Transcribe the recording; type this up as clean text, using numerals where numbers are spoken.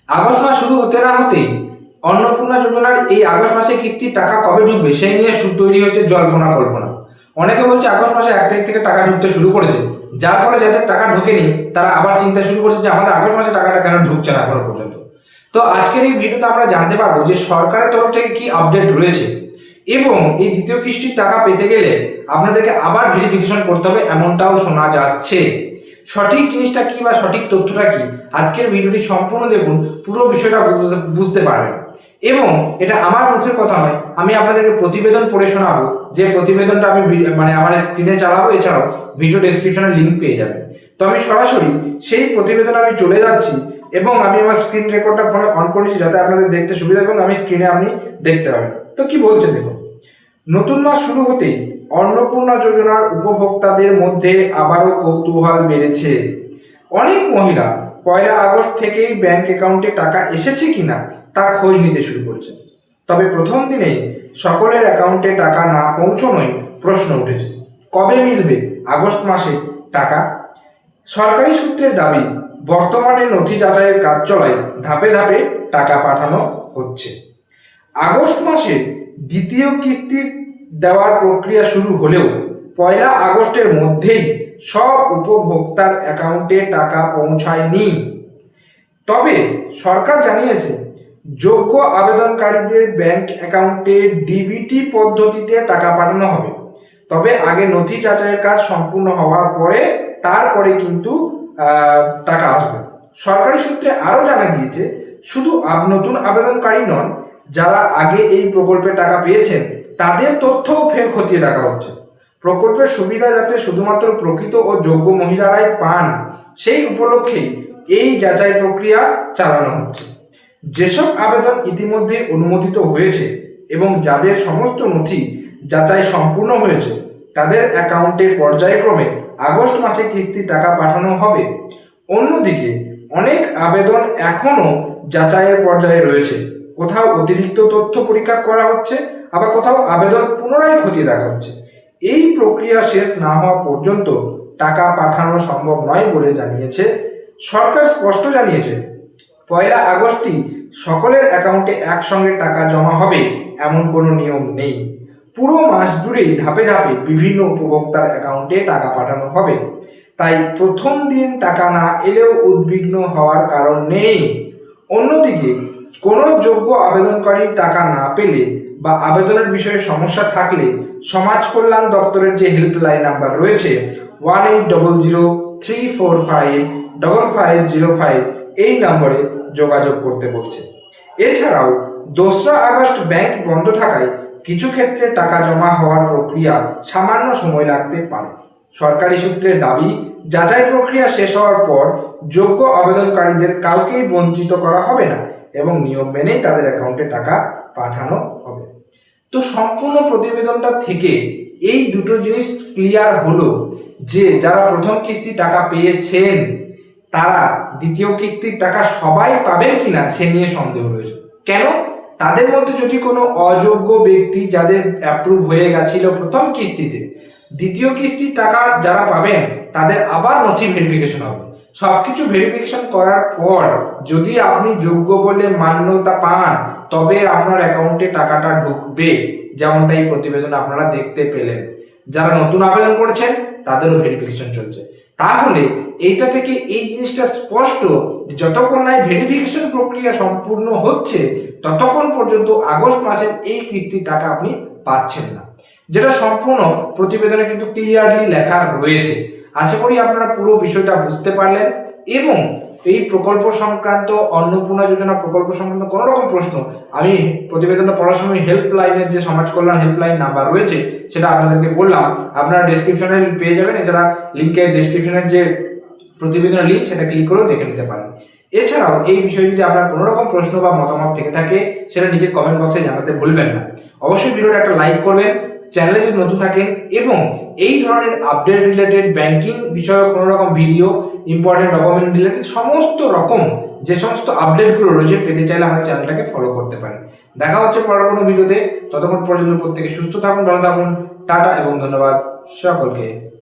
August মাস শুরু হতে না হতেই অন্নপূর্ণা যোজনার এই আগস্ট মাসে কিস্তির টাকা কবে ঢুকবে সেই নিয়ে তৈরি হয়েছে জল্পনা কল্পনা। অনেকে বলছে আগস্ট মাসে 1 তারিখ থেকে টাকা ঢুকতে শুরু করেছে, যার ফলে যাদের টাকা ঢোকেনি তারা আবার চিন্তা শুরু করেছে যে আমাদের আগস্ট মাসে টাকাটা কেন ঢুকছে না এখনো পর্যন্ত। তো আজকের এই ভিডিওতে আমরা জানতে পারবো যে সরকারের তরফ থেকে কি আপডেট রয়েছে এবং এই দ্বিতীয় কিস্তির টাকা পেতে গেলে আপনাদেরকে আবার ভেরিফিকেশন করতে হবে এমনটাও শোনা যাচ্ছে। সঠিক জিনিসটা কি বা সঠিক তথ্যটা কি, আজকের ভিডিওটি সম্পূর্ণ দেখুন, পুরো বিষয়টা বুঝতে পারবেন। এবং এটা আমার মুখের কথা নয়, আমি আপনাদেরকে প্রতিবেদন পড়ে শোনাবো, যে প্রতিবেদনটা আমি আমার স্ক্রিনে চালাবো, এছাড়াও ভিডিও ডেসক্রিপশনে লিঙ্ক পেয়ে যাবেন। তো আমি সরাসরি সেই প্রতিবেদনে আমি চলে যাচ্ছি এবং আমি আমার স্ক্রিন রেকর্ডটা ফোনে অন করেছি যাতে আপনাদের দেখতে সুবিধা এবং আমি স্ক্রিনে আপনি দেখতে পাবেন। তো কি বলছে দেখুন। নতুন মাস শুরু হতেই অন্নপূর্ণা যোজনার উপভোক্তাদের মধ্যে আবারও কৌতূহল বেড়েছে। অনেক মহিলা 1 আগস্ট থেকেই ব্যাংক অ্যাকাউন্টে টাকা এসেছে কিনা তার খোঁজ নিতে শুরু করেছে। তবে প্রথম দিনেই সকলের অ্যাকাউন্টে টাকা না পৌঁছানোয় প্রশ্ন উঠেছে, কবে মিলবে আগস্ট মাসে টাকা। সরকারি সূত্রের দাবি, বর্তমানে নথি যাচাইয়ের কাজ চলায় ধাপে ধাপে টাকা পাঠানো হচ্ছে। আগস্ট মাসে দ্বিতীয় কিস্তি দেওয়ার প্রক্রিয়া শুরু হলেও 1 আগস্টের মধ্যেই সব উপভোক্তার অ্যাকাউন্টে টাকা পৌঁছায়নি। তবে সরকার জানিয়েছে যোগ্য আবেদনকারীদের ব্যাংক অ্যাকাউন্টে ডিবিটি পদ্ধতিতে টাকা পাঠানো হবে। তবে আগে নথি যাচাইয়ের কাজ সম্পূর্ণ হওয়ার পরে তারপরে কিন্তু টাকা আসবে। সরকারি সূত্রে আরও জানা গিয়েছে শুধু নতুন আবেদনকারী নন, যারা আগে এই প্রকল্পে টাকা পেয়েছেন তাদের তথ্যও ফের খতিয়ে দেখা হচ্ছে। প্রকল্পের সুবিধা যাতে শুধুমাত্র প্রকৃত ও যোগ্য মহিলারাই পান সেই উপলক্ষেই এই যাচাই প্রক্রিয়া চালানো হচ্ছে। যেসব আবেদন ইতিমধ্যে অনুমোদিত হয়েছে এবং যাদের সমস্ত নথি যাচাই সম্পূর্ণ হয়েছে তাদের অ্যাকাউন্টে পর্যায়ক্রমে আগস্ট মাসে কিস্তি টাকা পাঠানো হবে। অন্যদিকে অনেক আবেদন এখনও যাচাইয়ের পর্যায়ে রয়েছে, কোথাও অতিরিক্ত তথ্য পরীক্ষা করা হচ্ছে, আবার কোথাও আবেদন পুনরায় খতিয়ে দেখা হচ্ছে। এই প্রক্রিয়া শেষ না হওয়া পর্যন্ত টাকা পাঠানো সম্ভব নয় বলে জানিয়েছে সরকার। স্পষ্ট জানিয়েছে 1 আগস্টই সকলের অ্যাকাউন্টে একসঙ্গে টাকা জমা হবে এমন কোনো নিয়ম নেই। পুরো মাস জুড়েই ধাপে ধাপে বিভিন্ন উপভোক্তার অ্যাকাউন্টে টাকা পাঠানো হবে। তাই প্রথম দিন টাকা না এলেও উদ্বিগ্ন হওয়ার কারণ নেই। অন্যদিকে কোনো যোগ্য আবেদনকারী টাকা না পেলে বা আবেদনের বিষয়ে সমস্যা থাকলে সমাজ কল্যাণ দপ্তরের যে হেল্পলাইন নাম্বার রয়েছে 180034555505 এই নম্বরে যোগাযোগ করতে বলছে। এছাড়াও 2 আগস্ট ব্যাংক বন্ধ থাকায় কিছু ক্ষেত্রে টাকা জমা হওয়ার প্রক্রিয়া সামান্য সময় লাগতে পারে। সরকারি সূত্রের দাবি, যাচাই প্রক্রিয়া শেষ হওয়ার পর যোগ্য আবেদনকারীদের কাউকেই বঞ্চিত করা হবে না এবং নিয়ম মেনেই তাদের অ্যাকাউন্টে টাকা পাঠানো হবে। তো সম্পূর্ণ প্রতিবেদনটা থেকে এই দুটো জিনিস ক্লিয়ার হলো যে যারা প্রথম কিস্তি টাকা পেয়েছেন তারা দ্বিতীয় কিস্তির টাকা সবাই পাবেন কিনা সে নিয়ে সন্দেহ রয়েছে। কেন? তাদের মধ্যে যদি কোনো অযোগ্য ব্যক্তি যাদের অ্যাপ্রুভ হয়ে গেছিল প্রথম কিস্তিতে, দ্বিতীয় কিস্তির টাকা যারা পাবেন তাদের আবার নথি ভেরিফিকেশন হবে। সবকিছু ভেরিফিকেশন করার পর যদি আপনি যোগ্য বলে মান্যতা পান তবে আপনার অ্যাকাউন্টে টাকাটা ঢুকবে, যেমনটা এই প্রতিবেদনে আপনারা দেখতে পেলেন। যারা নতুন আবেদন করেছেন তাদেরও ভেরিফিকেশন চলছে। তাহলে এইটা থেকে এই জিনিসটা স্পষ্ট, যতক্ষণ না ভেরিফিকেশন প্রক্রিয়া সম্পূর্ণ হচ্ছে ততক্ষণ পর্যন্ত আগস্ট মাসের এই কিস্তির টাকা আপনি পাচ্ছেন না, যেটা সম্পূর্ণ প্রতিবেদনে কিন্তু ক্লিয়ারলি লেখা রয়েছে। আশা করি আপনারা পুরো বিষয়টা বুঝতে পারলেন এবং এই প্রকল্প সংক্রান্ত, অন্নপূর্ণা যোজনা প্রকল্প সংক্রান্ত কোনো রকম প্রশ্ন আমি প্রতিবেদনটা পড়ার সময় হেল্পলাইনের যে সমাজ কল্যাণ হেল্পলাইন নাম্বার রয়েছে সেটা আপনাদেরকে বললাম, আপনারা ডেসক্রিপশনে পেয়ে যাবেন। এছাড়া লিঙ্কের ডেসক্রিপশনের যে প্রতিবেদনের লিঙ্ক সেটা ক্লিক করেও দেখে নিতে পারেন। এছাড়াও এই বিষয়ে যদি আপনার কোনো রকম প্রশ্ন বা মতামত থেকে থাকে সেটা নিজের কমেন্ট বক্সে জানাতে ভুলবেন না। অবশ্যই ভিডিওটা একটা লাইক করবেন, চ্যানেলে যদি নতুন থাকেন এবং এই ধরনের আপডেট রিলেটেড ব্যাংকিং বিষয়ক কোনো রকম ভিডিও, ইম্পর্টেন্ট ডকুমেন্ট রিলেটেড সমস্ত রকম যে সমস্ত আপডেটগুলো রয়েছে পেতে চাইলে আমাদের চ্যানেলটাকে ফলো করতে পারেন। দেখা হচ্ছে পরের কোনো ভিডিওতে। ততক্ষণ পর্যন্ত প্রত্যেকে সুস্থ থাকুন, ভালো থাকুন। টাটা এবং ধন্যবাদ সকলকে।